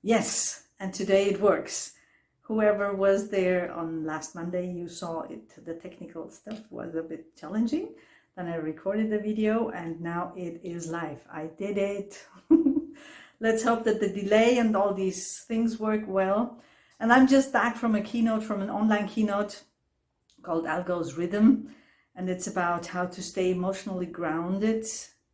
Yes, and today it works. Whoever was there on last Monday, you saw it. The technical stuff was a bit challenging. Then I recorded the video and now it is live. I did it. Let's hope that the delay and all these things work well. And I'm just back from a keynote, from an online keynote called Algo's Rhythm. And it's about how to stay emotionally grounded,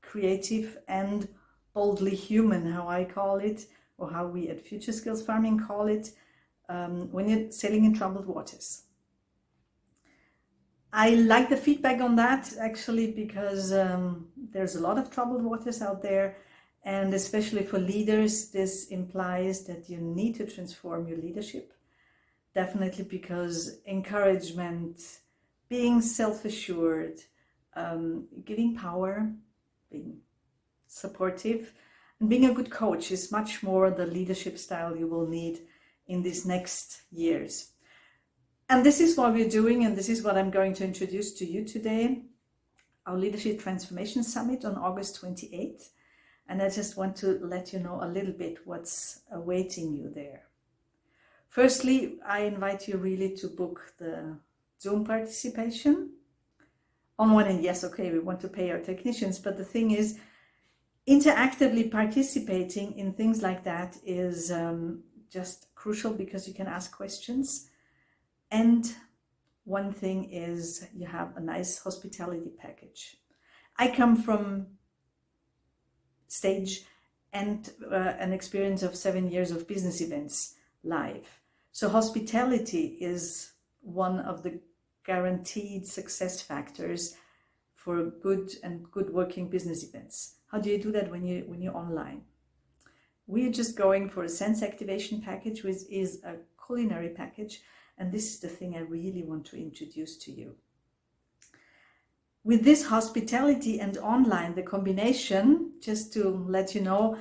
creative, and boldly human, how I call it, or how we at Future Skills Farming call it, when you're sailing in troubled waters. I like the feedback on that actually because there's a lot of troubled waters out there, and especially for leaders, this implies that you need to transform your leadership. Definitely, because encouragement, being self-assured, giving power, being supportive, and being a good coach is much more the leadership style you will need in these next years. And this is what we're doing, and this is what I'm going to introduce to you today, our Leadership Transformation Summit on August 28th. And I just want to let you know a little bit what's awaiting you there. Firstly, I invite you really to book the Zoom participation. On one end, yes, okay, we want to pay our technicians, but the thing is, interactively participating in things like that is just crucial because you can ask questions. And one thing is you have a nice hospitality package. I come from stage and an experience of 7 years of business events live. So hospitality is one of the guaranteed success factors for good working business events. How do you do that when you're online? We're just going for a sense activation package, which is a culinary package, and this is the thing I really want to introduce to you. With this hospitality and online, the combination, just to let you know,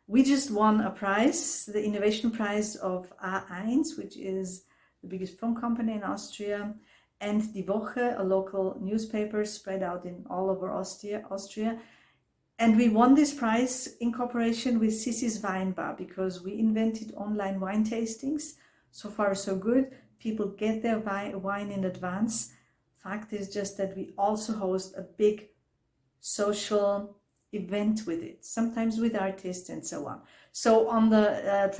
we just won a prize, the innovation prize of A1, which is the biggest phone company in Austria, and Die Woche, a local newspaper spread out in all over Austria. And we won this prize in cooperation with Sissy's Wine Bar because we invented online wine tastings. So far, so good. People get their wine in advance. Fact is just that we also host a big social event with it, sometimes with artists and so on. So on the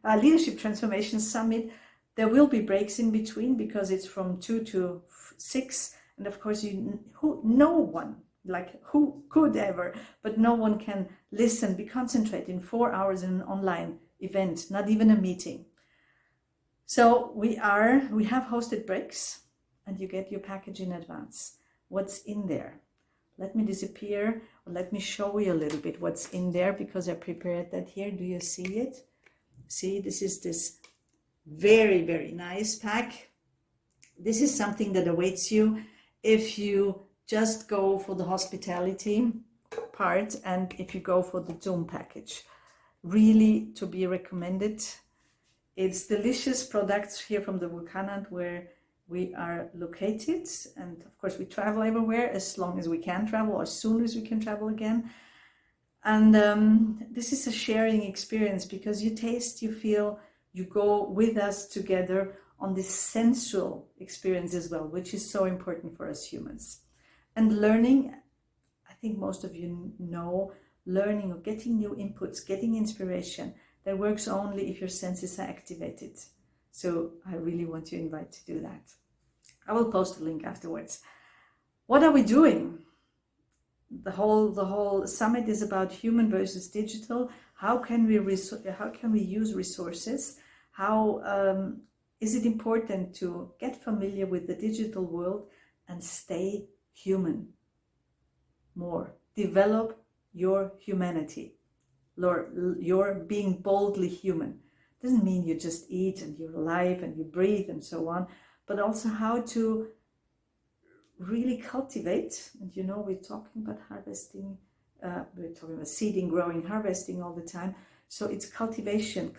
Leadership Transformation Summit, there will be breaks in between because it's from 2 to 6. And of course, no one could ever, but no one can listen, be concentrated in 4 hours in an online event, not even a meeting. So we have hosted breaks and you get your package in advance. What's in there? Let me disappear, or let me show you a little bit what's in there because I prepared that here. Do you see it? See, this is this very, very nice pack. This is something that awaits you if you just go for the hospitality part and if you go for the Zoom package. Really to be recommended. It's delicious products here from the Vulkanland where we are located, and of course we travel everywhere as long as we can travel, or as soon as we can travel again. And this is a sharing experience because you taste, you feel, you go with us together on this sensual experience as well, which is so important for us humans. And learning, I think most of you know, learning or getting new inputs, getting inspiration, that works only if your senses are activated. So I really want to invite to do that. I will post a link afterwards. What are we doing? The whole summit is about human versus digital. How can we use resources? How is it important to get familiar with the digital world and stay human more? Develop your humanity. Your being boldly human. Doesn't mean you just eat and you're alive and you breathe and so on, but also how to really cultivate. And we're talking about harvesting, we're talking about seeding, growing, harvesting all the time. So it's cultivation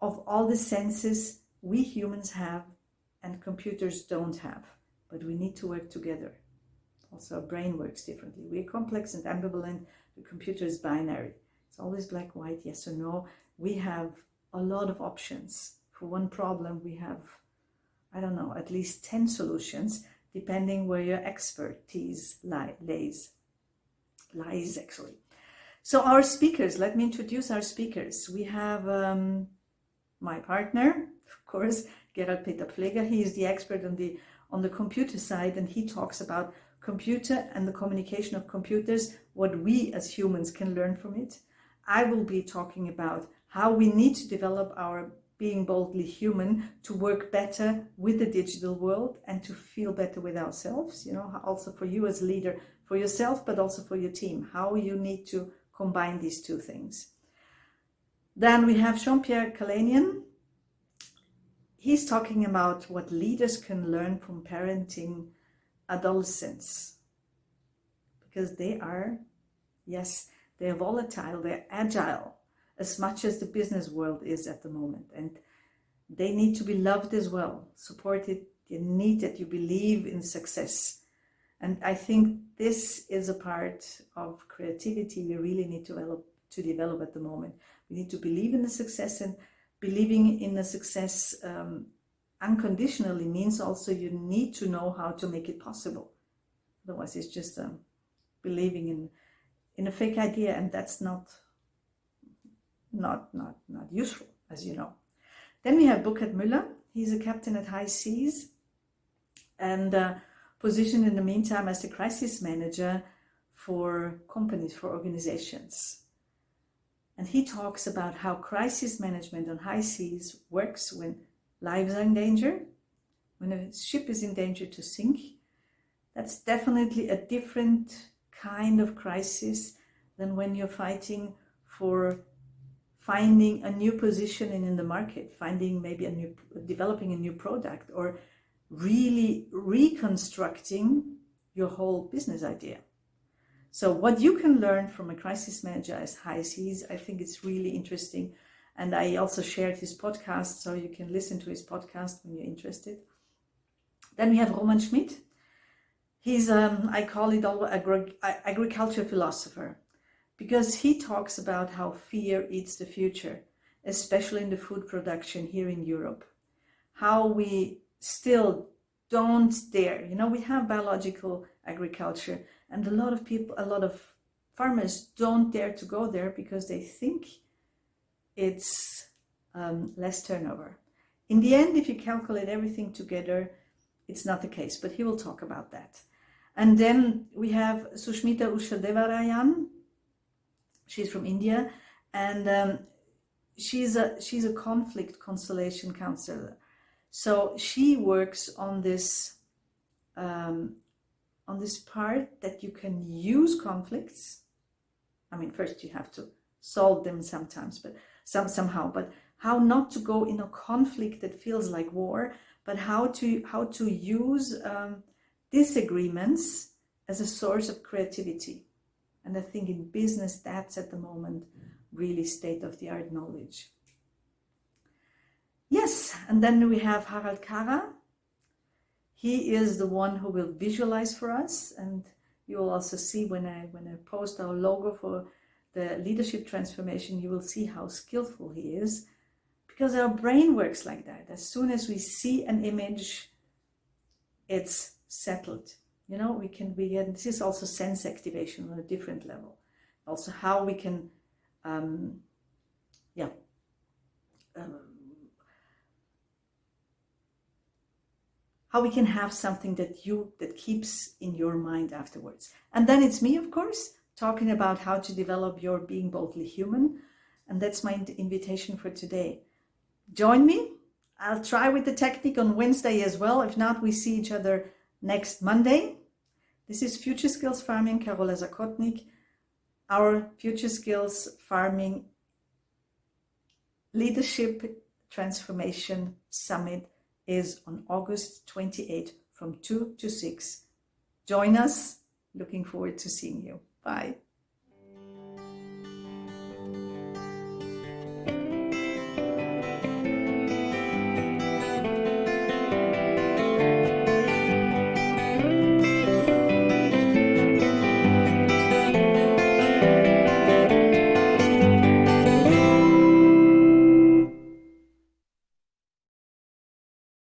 of all the senses we humans have and computers don't have, but we need to work together. Also, our brain works differently. We're complex and ambivalent. The computer is binary. It's always black, white, yes or no. We have a lot of options. For one problem, we have, I don't know, at least 10 solutions, depending where your expertise lies actually. So our speakers, let me introduce our speakers. We have my partner, of course, Gerald Peter Pfleger. He is the expert on the computer side, and he talks about computer and the communication of computers, what we as humans can learn from it. I will be talking about how we need to develop our being boldly human to work better with the digital world and to feel better with ourselves, you know, also for you as a leader, for yourself, but also for your team, how you need to combine these two things. Then we have Jean-Pierre Kalanian. He's talking about what leaders can learn from parenting adolescents, because they are, yes, they're volatile, they're agile, as much as the business world is at the moment. And they need to be loved as well, supported. They need that you believe in success. And I think this is a part of creativity we really need to develop at the moment. We need to believe in the success, and believing in the success unconditionally means also you need to know how to make it possible. Otherwise, it's just believing in a fake idea, and that's not useful, as you know. Then we have Burkhard Müller. He's a captain at high seas and positioned in the meantime as the crisis manager for companies, for organizations. And he talks about how crisis management on high seas works when lives are in danger, when a ship is in danger to sink. That's definitely a different kind of crisis than when you're fighting for finding a new position in the market, finding maybe developing a new product, or really reconstructing your whole business idea. So what you can learn from a crisis manager as high seas, I think it's really interesting. And I also shared his podcast, so you can listen to his podcast when you're interested. Then we have Roman Schmidt. He's, I call it agriculture philosopher, because he talks about how fear eats the future, especially in the food production here in Europe. How we still don't dare, you know, we have biological agriculture, and a lot of farmers don't dare to go there because they think it's less turnover. In the end, if you calculate everything together, it's not the case, but he will talk about that. And then we have Sushmita Ushadevarayan. She's from India, and she's a conflict constellation counselor. So she works on this part that you can use conflicts. I mean, first you have to solve them sometimes, but somehow. But how not to go in a conflict that feels like war, but how to use disagreements as a source of creativity. And I think in business, that's at the moment really state-of-the-art knowledge. Yes, and then we have Harald Kara. He is the one who will visualize for us, and you will also see when I post our logo for the leadership transformation, you will see how skillful he is, because our brain works like that. As soon as we see an image, it's settled. You know, we can begin. This is also sense activation on a different level. Also, how we can, how we can have something that keeps in your mind afterwards. And then it's me, of course, talking about how to develop your being boldly human, and that's my invitation for today. Join me. I'll try with the technique on Wednesday as well. If not, we see each other next Monday. This is Future Skills Farming, Carola Zakotnik. Our Future Skills Farming Leadership Transformation Summit is on August 28 from 2 to 6. Join us. Looking forward to seeing you. Bye.